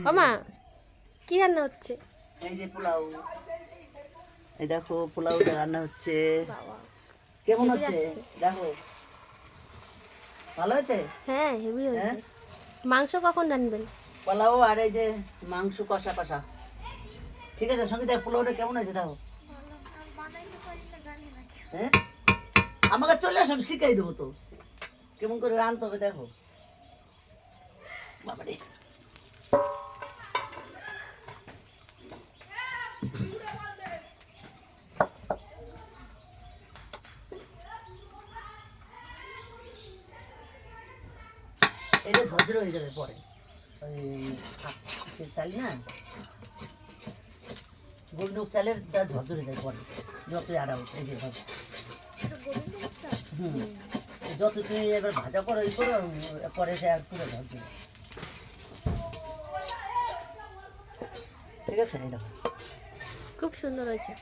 মামা কি রান্না হচ্ছে? এই যে পোলাও, এই দেখো পোলাওটা রান্না হচ্ছে। কেমন হচ্ছে দেখো, ভালো হয়েছে? হ্যাঁ হেভি হয়েছে। মাংস কখন রান্নবেন? পোলাও আর এই যে মাংস কষা কষা। ঠিক আছে সঙ্গীতা, পোলাওটা কেমন হয়েছে দেখো। হ্যাঁ আমাকে চলে আসো, আমি শিখাই দেবো তো কেমন করে রান্নতে হবে। দেখো বাবারে, এটা ঝরঝরে হয়ে যাবে পরে। ওই চাল না, গোলমুখ চালের ঝরঝরে যায় পরে যতই আড়া উঠে। এই যে যত তুমি এবার ভাজা করো এই করো, পরে সে আর পুরো ঝরঝরে। ঠিক আছে, এই দেখো খুব সুন্দর হয়েছে।